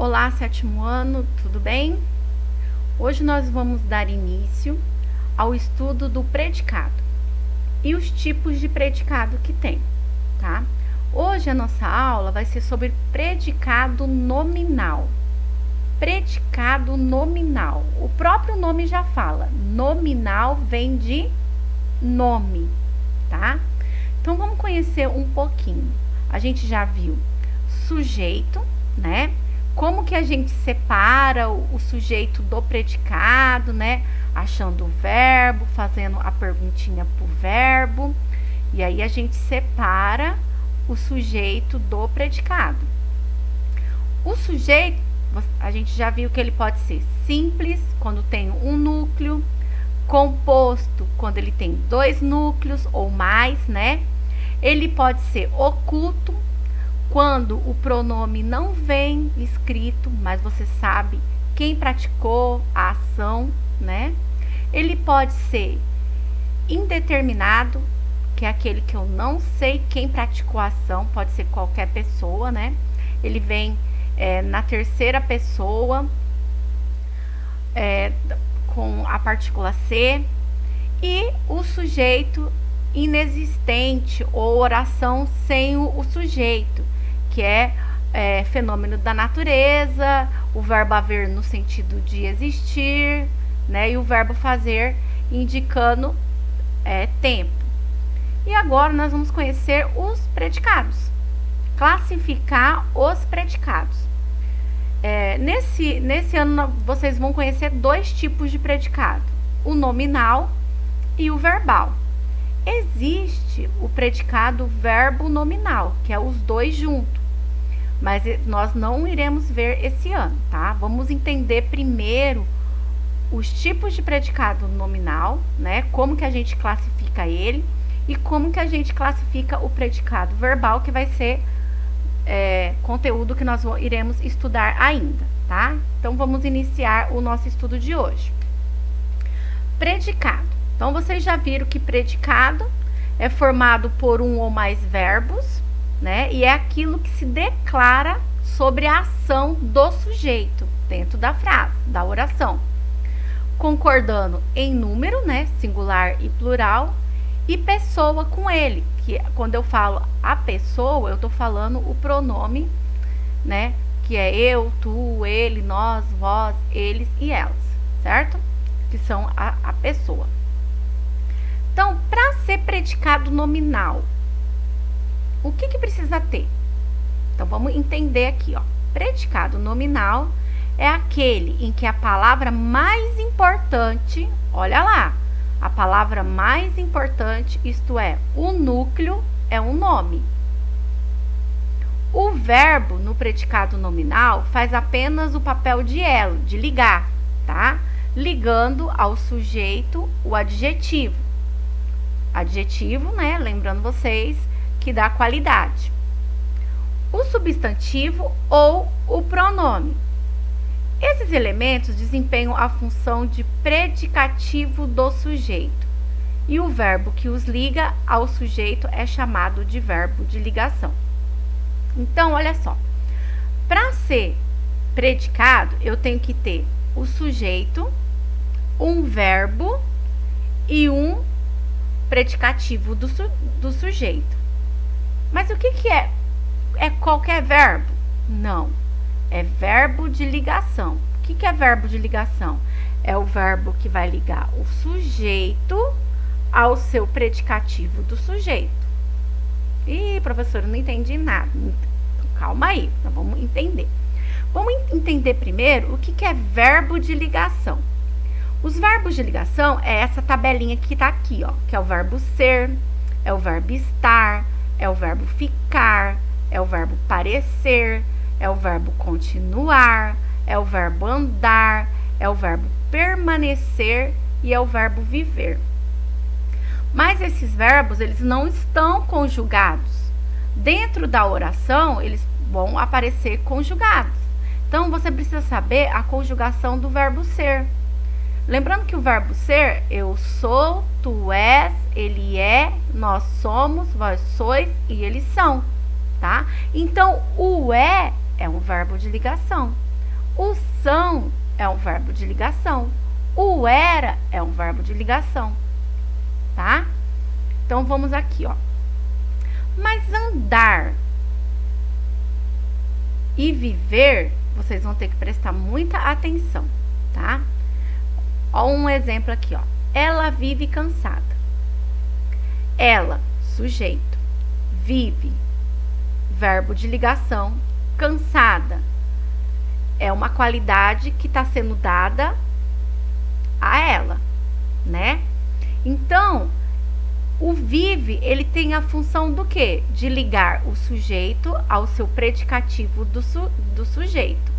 Olá, sétimo ano, tudo bem? Hoje nós vamos dar início ao estudo do predicado e os tipos de predicado que tem, tá? Hoje a nossa aula vai ser sobre predicado nominal. Predicado nominal. O próprio nome já fala. Nominal vem de nome, tá? Então vamos conhecer um pouquinho. A gente já viu sujeito, né? Como que a gente separa o sujeito do predicado, né? Achando o verbo, fazendo a perguntinha pro verbo. E aí a gente separa o sujeito do predicado. O sujeito, a gente já viu que ele pode ser simples, quando tem um núcleo, composto, quando ele tem dois núcleos ou mais, né? Ele pode ser oculto, quando o pronome não vem escrito, mas você sabe quem praticou a ação, né? Ele pode ser indeterminado, que é aquele que eu não sei quem praticou a ação, pode ser qualquer pessoa, né? Ele vem na terceira pessoa, com a partícula C, e o sujeito inexistente ou oração sem o sujeito, que é fenômeno da natureza, o verbo haver no sentido de existir, né? E o verbo fazer indicando tempo. E agora nós vamos conhecer os predicados, classificar os predicados. Nesse ano vocês vão conhecer dois tipos de predicado, o nominal e o verbal. Existe o predicado verbo nominal, que é os dois juntos, mas nós não iremos ver esse ano, tá? Vamos entender primeiro os tipos de predicado nominal, né? Como que a gente classifica ele e como que a gente classifica o predicado verbal, que vai ser conteúdo que nós iremos estudar ainda, tá? Então vamos iniciar o nosso estudo de hoje. Predicado. Então vocês já viram que predicado é formado por um ou mais verbos, né? E é aquilo que se declara sobre a ação do sujeito dentro da frase, da oração, concordando em número, né? Singular e plural, e pessoa com ele, que quando eu falo a pessoa, eu tô falando o pronome, né? Que é eu, tu, ele, nós, vós, eles e elas, certo? Que são a pessoa. Então, para ser predicado nominal, o que precisa ter? Então, vamos entender aqui, ó. Predicado nominal é aquele em que a palavra mais importante, olha lá, a palavra mais importante, isto é, o núcleo, é um nome. O verbo no predicado nominal faz apenas o papel de elo, de ligar, tá? Ligando ao sujeito o adjetivo. Adjetivo, né? Lembrando vocês que dá qualidade. O substantivo ou o pronome. Esses elementos desempenham a função de predicativo do sujeito. E o verbo que os liga ao sujeito é chamado de verbo de ligação. Então, olha só. Para ser predicado, eu tenho que ter o sujeito, um verbo e um predicativo do sujeito. Mas o que é? É qualquer verbo? Não. É verbo de ligação. O que é verbo de ligação? É o verbo que vai ligar o sujeito ao seu predicativo do sujeito. Ih, professora, não entendi nada. Calma aí, nós vamos entender. Vamos entender primeiro o que é verbo de ligação. Os verbos de ligação é essa tabelinha que tá aqui, ó, que é o verbo ser, é o verbo estar, é o verbo ficar, é o verbo parecer, é o verbo continuar, é o verbo andar, é o verbo permanecer e é o verbo viver. Mas esses verbos, eles não estão conjugados. Dentro da oração, eles vão aparecer conjugados. Então, você precisa saber a conjugação do verbo ser. Lembrando que o verbo ser, eu sou, tu és, ele é, nós somos, vós sois e eles são, tá? Então, o é um verbo de ligação. O são é um verbo de ligação. O era é um verbo de ligação, tá? Então, vamos aqui, ó. Mas andar e viver, vocês vão ter que prestar muita atenção, tá? Ó, um exemplo aqui, ó. Ela vive cansada. Ela, sujeito. Vive, verbo de ligação. Cansada é uma qualidade que está sendo dada a ela, né? Então, o vive, ele tem a função do quê? De ligar o sujeito ao seu predicativo do sujeito.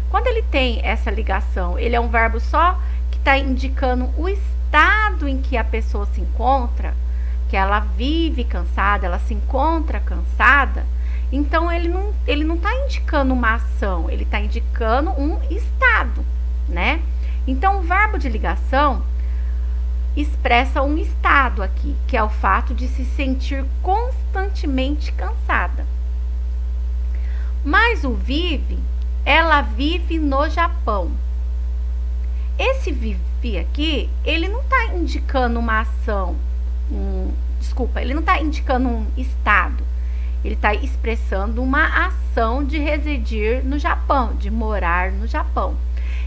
Quando ele tem essa ligação, ele é um verbo só que está indicando o estado em que a pessoa se encontra, que ela vive cansada, ela se encontra cansada. Então, ele não está indicando uma ação, ele está indicando um estado, né? Então, o verbo de ligação expressa um estado aqui, que é o fato de se sentir constantemente cansada. Mas o vive, ela vive no Japão. Esse vive aqui, ele não está indicando uma ação, ele não está indicando um estado. Ele está expressando uma ação de residir no Japão, de morar no Japão.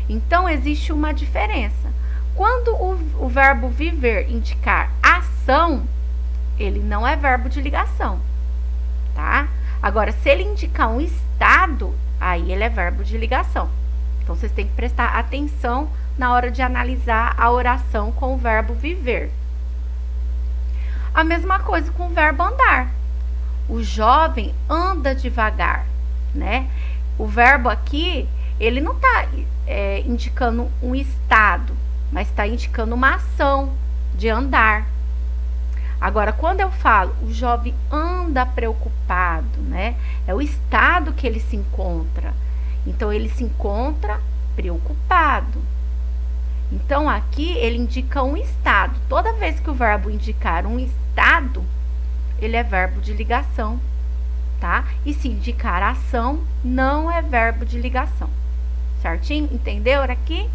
Então, existe uma diferença. Quando o verbo viver indicar ação, ele não é verbo de ligação, tá? Agora, se ele indicar um estado, aí ele é verbo de ligação. Então, vocês têm que prestar atenção na hora de analisar a oração com o verbo viver. A mesma coisa com o verbo andar. O jovem anda devagar, né? O verbo aqui, ele não está indicando um estado, mas está indicando uma ação de andar. Agora, quando eu falo o jovem anda preocupado, né? É o estado que ele se encontra. Então, ele se encontra preocupado. Então, aqui ele indica um estado. Toda vez que o verbo indicar um estado, ele é verbo de ligação, tá? E se indicar ação, não é verbo de ligação. Certinho? Entendeu aqui?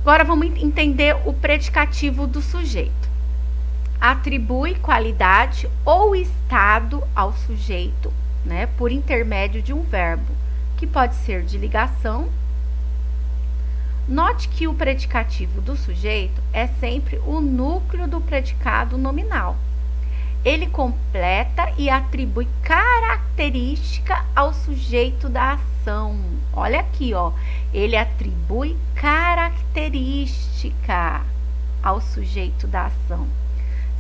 Agora vamos entender o predicativo do sujeito. Atribui qualidade ou estado ao sujeito, né, por intermédio de um verbo, que pode ser de ligação. Note que o predicativo do sujeito é sempre o núcleo do predicado nominal. Ele completa e atribui característica ao sujeito da ação. Olha aqui, ó. Ele atribui característica ao sujeito da ação,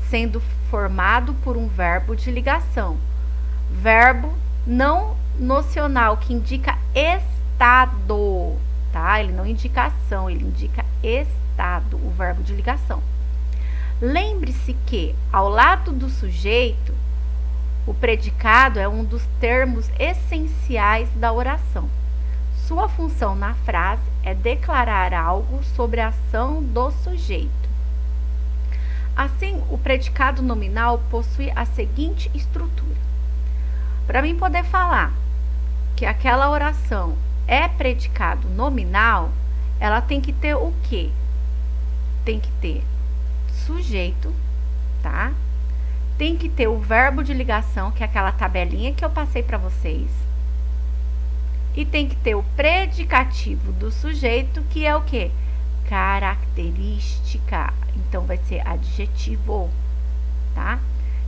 sendo formado por um verbo de ligação. Verbo não nocional, que indica estado, tá? Ele não indica ação, ele indica estado, o verbo de ligação. Lembre-se que, ao lado do sujeito, o predicado é um dos termos essenciais da oração. Sua função na frase é declarar algo sobre a ação do sujeito. Assim, o predicado nominal possui a seguinte estrutura. Para mim poder falar que aquela oração é predicado nominal, ela tem que ter o quê? Tem que ter sujeito, tá? Tem que ter o verbo de ligação, que é aquela tabelinha que eu passei para vocês. E tem que ter o predicativo do sujeito, que é o quê? Característica. Então, vai ser adjetivo, tá?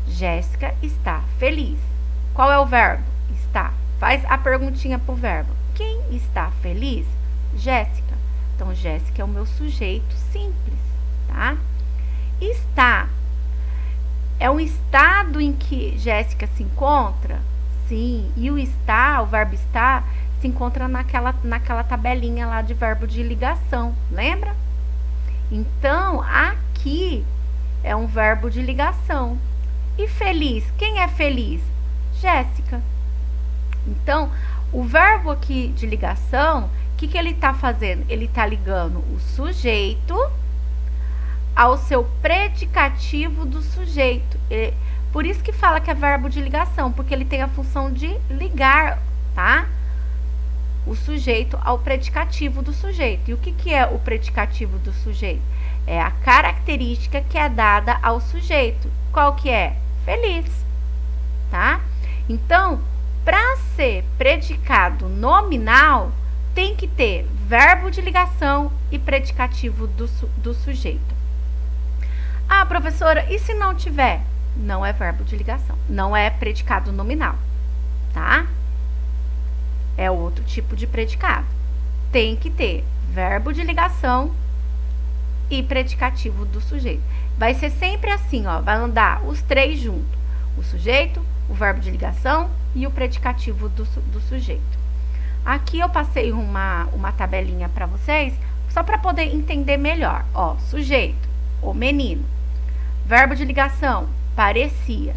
Jéssica está feliz. Qual é o verbo? Está. Faz a perguntinha pro verbo. Quem está feliz? Jéssica. Então, Jéssica é o meu sujeito simples, tá? Está. É um estado em que Jéssica se encontra? Sim. E o está, o verbo estar, se encontra naquela tabelinha lá de verbo de ligação, lembra? Então, aqui é um verbo de ligação. E feliz? Quem é feliz? Jéssica. Então, o verbo aqui de ligação, o que ele está fazendo? Ele está ligando o sujeito ao seu predicativo do sujeito. Por isso que fala que é verbo de ligação, porque ele tem a função de ligar, tá? o sujeito ao predicativo do sujeito. E o que é o predicativo do sujeito? É a característica que é dada ao sujeito. Qual que é? Feliz, tá? Então, para ser predicado nominal, tem que ter verbo de ligação e predicativo do sujeito. Ah, professora, e se não tiver? Não é verbo de ligação, não é predicado nominal, tá? É outro tipo de predicado. Tem que ter verbo de ligação e predicativo do sujeito. Vai ser sempre assim, ó, vai andar os três juntos. O sujeito, o verbo de ligação e o predicativo do sujeito. Aqui eu passei uma tabelinha para vocês, só para poder entender melhor. Ó, sujeito, o menino. Verbo de ligação, parecia.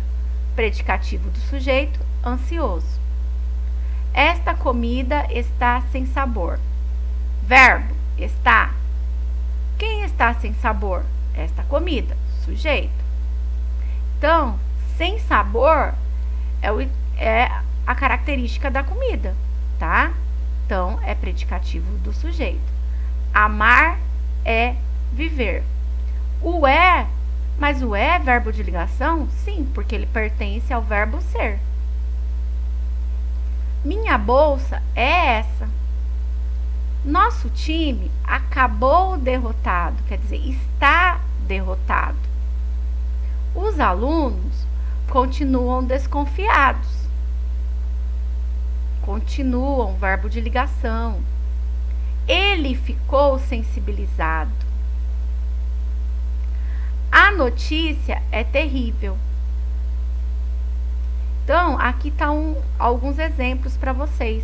Predicativo do sujeito, ansioso. Esta comida está sem sabor. Verbo, está. Quem está sem sabor? Esta comida, sujeito. Então, sem sabor é a característica da comida, tá? Então, é predicativo do sujeito. Amar é viver. O é, mas o é verbo de ligação? Sim, porque ele pertence ao verbo ser. Minha bolsa é essa. Nosso time acabou derrotado, quer dizer, está derrotado. Os alunos continuam desconfiados. Continuam, verbo de ligação. Ele ficou sensibilizado. A notícia é terrível. Então, aqui estão alguns exemplos para vocês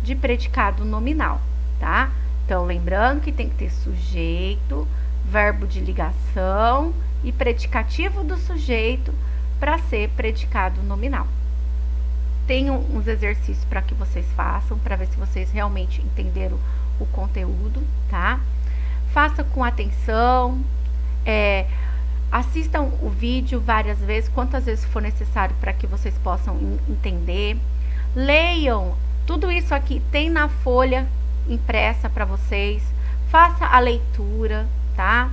de predicado nominal, tá? Então, lembrando que tem que ter sujeito, verbo de ligação e predicativo do sujeito para ser predicado nominal. Tem uns exercícios para que vocês façam, para ver se vocês realmente entenderam o conteúdo, tá? Faça com atenção, assistam o vídeo várias vezes, quantas vezes for necessário para que vocês possam entender. Leiam, tudo isso aqui tem na folha impressa para vocês. Faça a leitura, tá?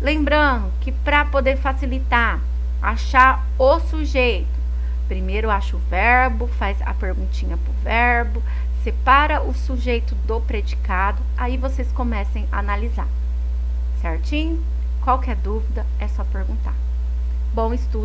Lembrando que para poder facilitar, achar o sujeito, primeiro acha o verbo, faz a perguntinha pro verbo, separa o sujeito do predicado, aí vocês comecem a analisar, certinho? Qualquer dúvida é só perguntar. Bom estudo!